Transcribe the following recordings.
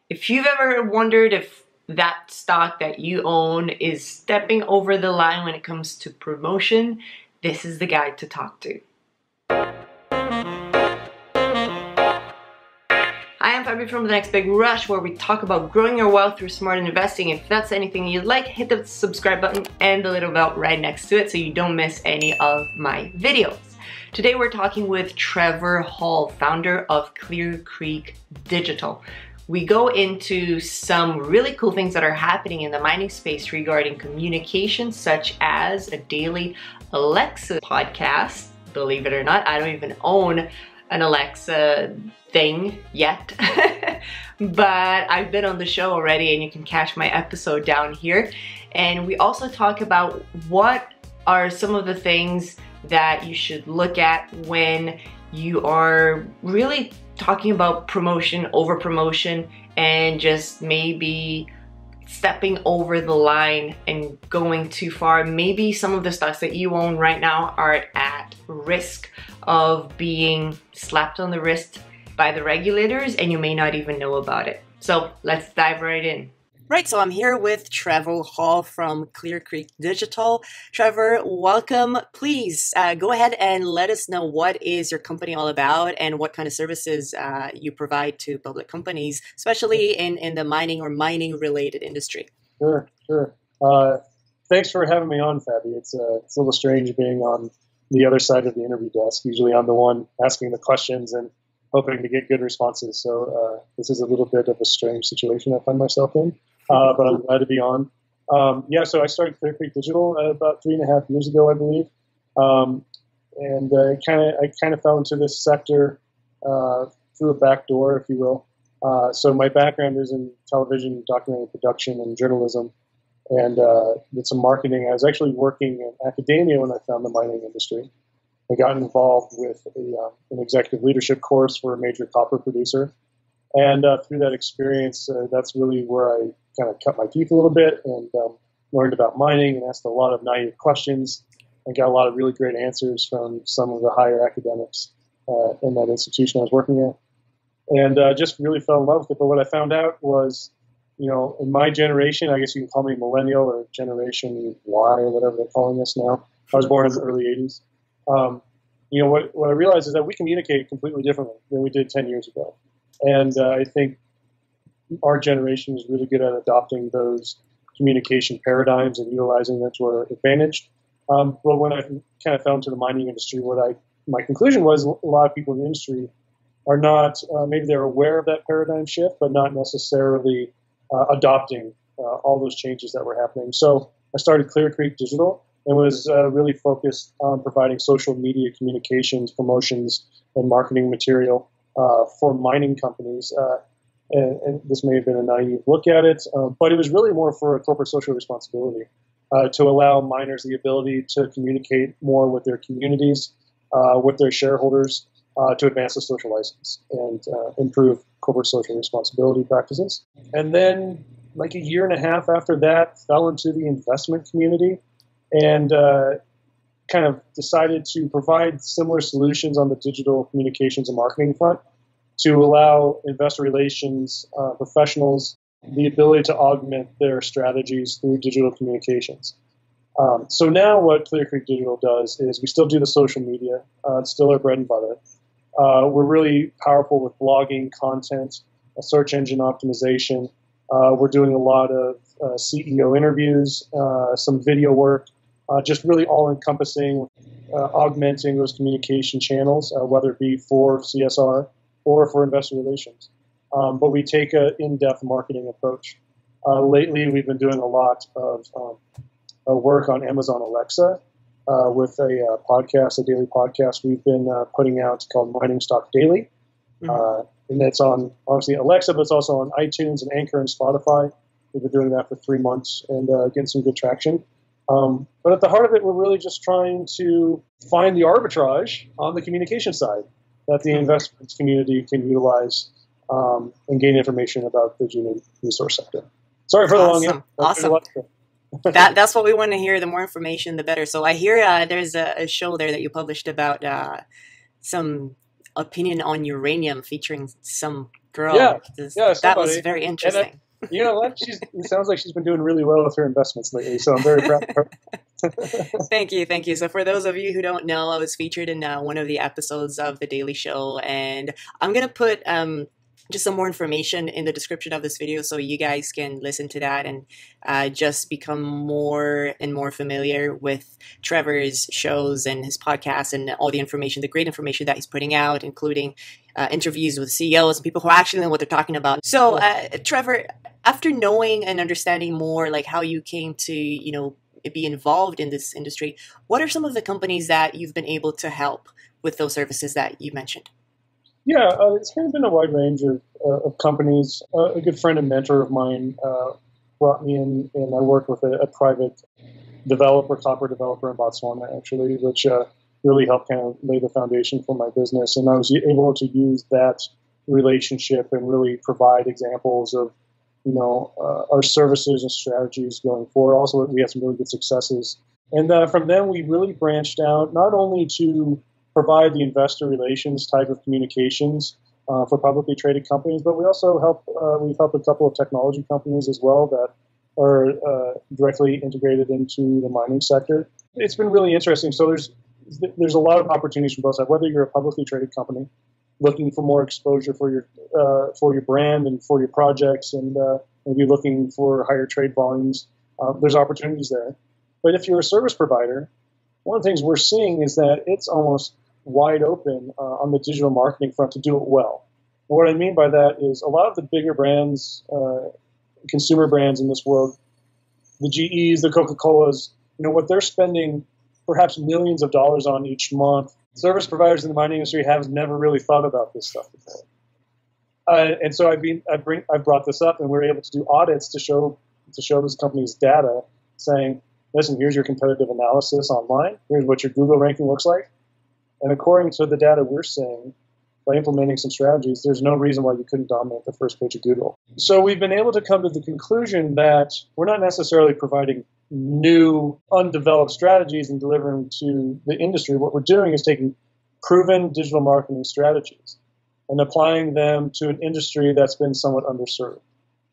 If you've ever wondered if that stock that you own is stepping over the line when it comes to promotion, this is the guy to talk to. Hi, I'm Fabi from The Next Big Rush, where we talk about growing your wealth through smart investing. If that's anything you'd like, hit the subscribe button and the little bell right next to it so you don't miss any of my videos. Today we're talking with Trevor Hall, founder of Clear Creek Digital. We go into some really cool things that are happening in the mining space regarding communication, such as a daily Alexa podcast. Believe it or not, I don't even own an Alexa thing yet, but I've been on the show already and you can catch my episode down here. And we also talk about what are some of the things that you should look at when you are really talking about promotion, over promotion, and just maybe stepping over the line and going too far. Maybe some of the stocks that you own right now are at risk of being slapped on the wrist by the regulators and you may not even know about it. So let's dive right in. Right, so I'm here with Trevor Hall from Clear Creek Digital. Trevor, welcome. Please go ahead and let us know what is your company all about and what kind of services you provide to public companies, especially in the mining or mining related industry. Sure. Thanks for having me on, Fabi. It's a little strange being on the other side of the interview desk. Usually I'm the one asking the questions and hoping to get good responses. So this is a little bit of a strange situation I find myself in. But I'm glad to be on. So I started Clear Creek Digital about 3.5 years ago, I believe, and I kind of fell into this sector through a back door, if you will. So my background is in television, documentary production, and journalism, and did some marketing. I was actually working in academia when I found the mining industry. I got involved with an executive leadership course for a major copper producer. And through that experience, that's really where I kind of cut my teeth a little bit and learned about mining and asked a lot of naive questions and got a lot of really great answers from some of the higher academics in that institution I was working at. And just really fell in love with it. But what I found out was, in my generation, I guess you can call me millennial or Generation Y or whatever they're calling us now. I was born in the early 80s. What I realized is that we communicate completely differently than we did 10 years ago. And I think our generation is really good at adopting those communication paradigms and utilizing them to our advantage. But when I kind of fell into the mining industry, my conclusion was a lot of people in the industry are not, maybe they're aware of that paradigm shift, but not necessarily adopting all those changes that were happening. So I started Clear Creek Digital and was really focused on providing social media communications, promotions, and marketing material for mining companies. And this may have been a naive look at it, but it was really more for a corporate social responsibility to allow miners the ability to communicate more with their communities, with their shareholders, to advance the social license and improve corporate social responsibility practices. And then, like a year and a half after that, fell into the investment community and kind of decided to provide similar solutions on the digital communications and marketing front to allow investor relations professionals the ability to augment their strategies through digital communications. So now what Clear Creek Digital does is we still do the social media. It's still our bread and butter. We're really powerful with blogging, content, search engine optimization. We're doing a lot of CEO interviews, some video work, just really all-encompassing, augmenting those communication channels, whether it be for CSR or for investor relations. But we take an in-depth marketing approach. Lately, we've been doing a lot of work on Amazon Alexa with a podcast, a daily podcast we've been putting out called Mining Stock Daily. And it's on, obviously, Alexa, but it's also on iTunes and Anchor and Spotify. We've been doing that for 3 months and getting some good traction. But at the heart of it, we're really just trying to find the arbitrage on the communication side that the investment community can utilize and gain information about the human resource sector. Sorry for the long answer. Awesome. That's what we want to hear. The more information, the better. So I hear there's a show there that you published about some opinion on uranium featuring some girl. That was somebody. very interesting. You know what? It sounds like she's been doing really well with her investments lately, so I'm very proud of her. Thank you, thank you. So for those of you who don't know, I was featured in one of the episodes of The Daily Show, and I'm going to put just some more information in the description of this video so you guys can listen to that and just become more and more familiar with Trevor's shows and his podcasts and all the information, the great information that he's putting out, including interviews with CEOs and people who actually know what they're talking about. So Trevor, after knowing and understanding more like how you came to, be involved in this industry, what are some of the companies that you've been able to help with those services that you mentioned? Yeah, it's kind of been a wide range of companies. A good friend and mentor of mine brought me in, and I worked with a private copper developer in Botswana, actually, which really helped kind of lay the foundation for my business. And I was able to use that relationship and really provide examples of, our services and strategies going forward. Also, we had some really good successes. And from then, we really branched out not only to provide the investor relations type of communications for publicly traded companies, but we also we've helped a couple of technology companies as well that are directly integrated into the mining sector. It's been really interesting. So there's a lot of opportunities from both sides, whether you're a publicly traded company looking for more exposure for your brand and for your projects, and maybe looking for higher trade volumes. There's opportunities there. But if you're a service provider, one of the things we're seeing is that it's almost wide open on the digital marketing front to do it well. And what I mean by that is a lot of the bigger brands, consumer brands in this world, the GEs, the Coca-Colas, what they're spending perhaps millions of dollars on each month, service providers in the mining industry have never really thought about this stuff before. And so I brought this up, and we're able to do audits to show those companies data saying, listen, here's your competitive analysis online. Here's what your Google ranking looks like. And according to the data we're seeing, by implementing some strategies, there's no reason why you couldn't dominate the first page of Google. So we've been able to come to the conclusion that we're not necessarily providing new, undeveloped strategies and delivering to the industry. What we're doing is taking proven digital marketing strategies and applying them to an industry that's been somewhat underserved.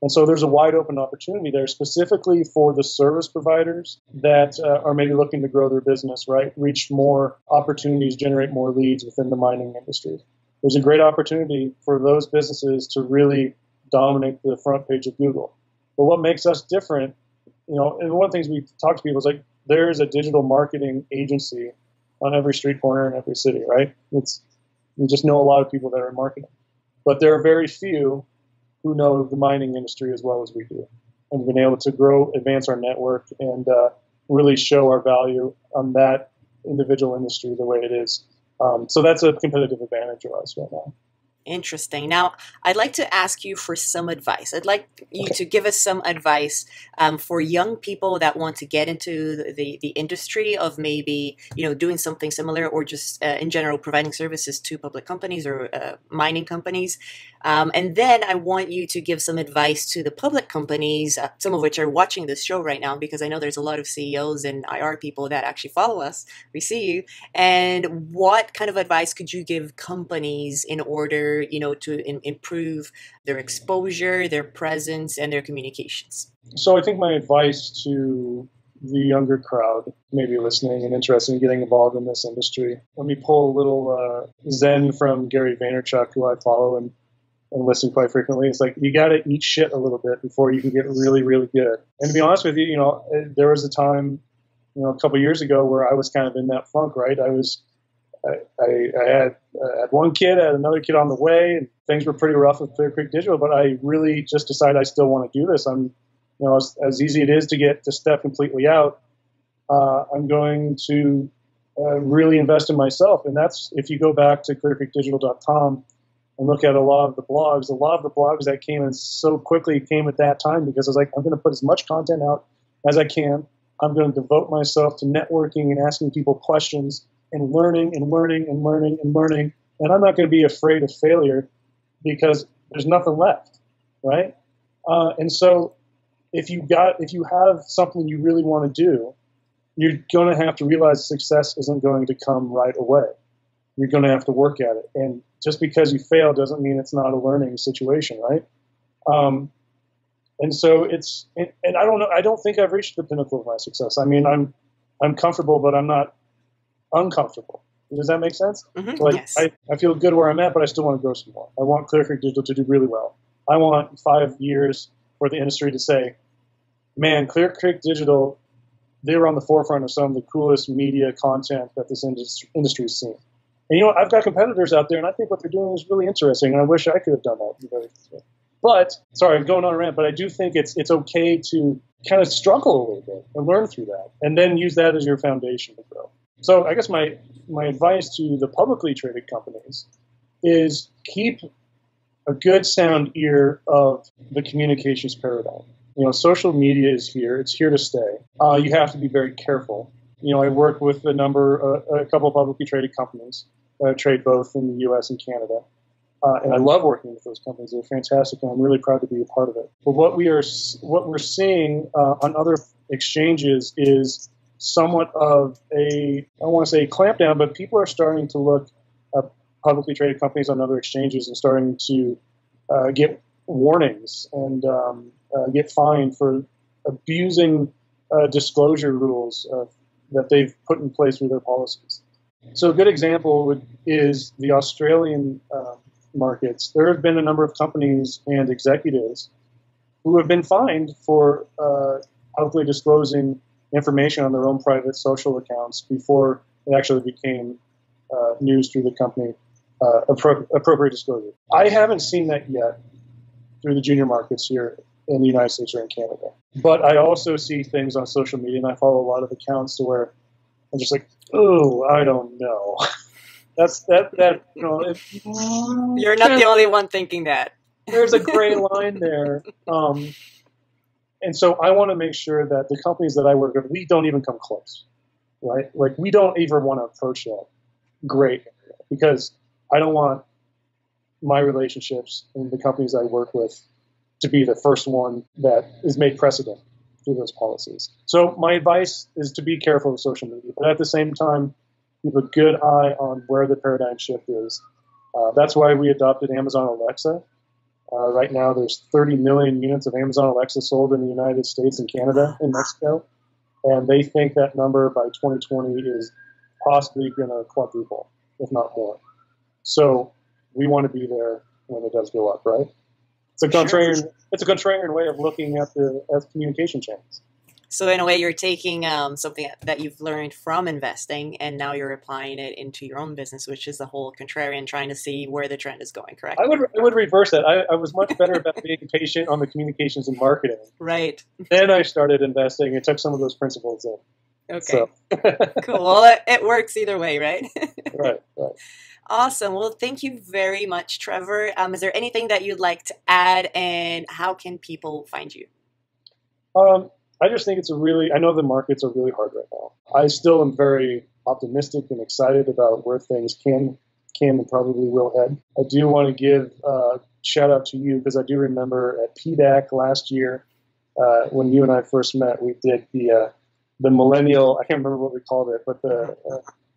And so there's a wide open opportunity there specifically for the service providers that are maybe looking to grow their business, right? Reach more opportunities, generate more leads within the mining industry. There's a great opportunity for those businesses to really dominate the front page of Google. But what makes us different, and one of the things we talk to people is like, there's a digital marketing agency on every street corner in every city, right? You just know a lot of people that are in marketing. But there are very few who know the mining industry as well as we do. And we've been able to advance our network, and really show our value on that individual industry the way it is. So that's a competitive advantage of us right now. Interesting. Now, I'd like to ask you for some advice. I'd like you to give us some advice for young people that want to get into the industry of maybe, doing something similar, or just in general providing services to public companies or mining companies. And then I want you to give some advice to the public companies, some of which are watching this show right now, because I know there's a lot of CEOs and IR people that actually follow us, we see you. And what kind of advice could you give companies in order, to improve their exposure, their presence, and their communications? So I think my advice to the younger crowd maybe listening and interested in getting involved in this industry, let me pull a little zen from Gary Vaynerchuk, who I follow and listen quite frequently. It's like, you got to eat shit a little bit before you can get really, really good. And to be honest with you, there was a time, a couple of years ago where I was kind of in that funk, right? I had one kid, I had another kid on the way, and things were pretty rough with Clear Creek Digital, but I really just decided I still want to do this. As easy it is to step completely out, I'm going to really invest in myself. And that's, if you go back to clearcreekdigital.com and look at a lot of the blogs that came in so quickly came at that time, because I was like, I'm going to put as much content out as I can. I'm going to devote myself to networking and asking people questions and learning. And I'm not going to be afraid of failure, because there's nothing left, right? And so if you have something you really want to do, you're going to have to realize success isn't going to come right away. you're going to have to work at it. And just because you fail doesn't mean it's not a learning situation, right? And so and I don't know, I don't think I've reached the pinnacle of my success. I mean, I'm comfortable, but I'm not uncomfortable. Does that make sense? Mm-hmm. Like, Yes. I feel good where I'm at, but I still want to grow some more. I want Clear Creek Digital to do really well. I want 5 years for the industry to say, man, Clear Creek Digital, they were on the forefront of some of the coolest media content that this industry's seen. And you know, I've got competitors out there, and I think what they're doing is really interesting, and I wish I could have done that. But, sorry, I'm going on a rant, but I do think it's okay to kind of struggle a little bit and learn through that, and then use that as your foundation to grow. So I guess my advice to the publicly traded companies is keep a good sound ear of the communications paradigm. You know, social media is here. It's here to stay. You have to be very careful. You know, I work with a couple of publicly traded companies that trade both in the U.S. and Canada. And I love working with those companies. They're fantastic, and I'm really proud to be a part of it. But what we're seeing on other exchanges is somewhat of I don't want to say clampdown, but people are starting to look at publicly traded companies on other exchanges and starting to get warnings and get fined for abusing disclosure rules that they've put in place through their policies. So a good example is the Australian markets. There have been a number of companies and executives who have been fined for publicly disclosing information on their own private social accounts before it actually became news through the company, appropriate disclosure. I haven't seen that yet through the junior markets here in the United States or in Canada. But I also see things on social media, and I follow a lot of accounts to where I'm just like, oh, I don't know. That you know. You're not the only one thinking that. There's a gray line there. And so I want to make sure that the companies that I work with, we don't even come close, right? Like, we don't even want to approach that gray area, because I don't want my relationships and the companies I work with to be the first one that is made precedent through those policies. So my advice is to be careful with social media, but at the same time, keep a good eye on where the paradigm shift is. That's why we adopted Amazon Alexa. Right now, there's 30 million units of Amazon Alexa sold in the United States and Canada and Mexico, and they think that number by 2020 is possibly going to quadruple, if not more. So we want to be there when it does go up, right? It's a contrarian. Sure. It's a contrarian way of looking at the communication channels. So in a way, you're taking something that you've learned from investing, and now you're applying it into your own business, which is the whole contrarian, trying to see where the trend is going, correct? I would reverse that. I was much better about being patient on the communications and marketing. Right. Then I started investing and took some of those principles in. Okay. So. Cool. Well, it works either way, right? Right. Awesome. Well, thank you very much, Trevor. Is there anything that you'd like to add, and how can people find you? I just think I know the markets are really hard right now. I still am very optimistic and excited about where things can and probably will head. I do want to give a shout out to you, because I do remember at PDAC last year, when you and I first met, we did the millennial, I can't remember what we called it, but the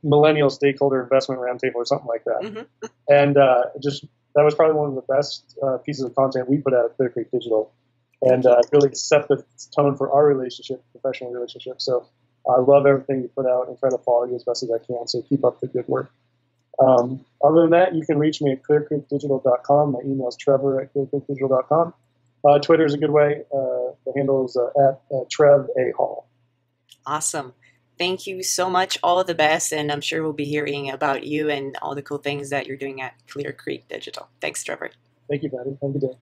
millennial stakeholder investment roundtable or something like that. Mm-hmm. And that was probably one of the best pieces of content we put out at Clear Creek Digital. And really set the tone for our professional relationship. So I love everything you put out and try to follow you as best as I can. So keep up the good work. Other than that, you can reach me at clearcreekdigital.com. My email is trevor@clearcreekdigital.com. Twitter is a good way. The handle is at Trev A. Hall. Awesome. Thank you so much. All of the best. And I'm sure we'll be hearing about you and all the cool things that you're doing at Clear Creek Digital. Thanks, Trevor. Thank you, Patty. Have a good day.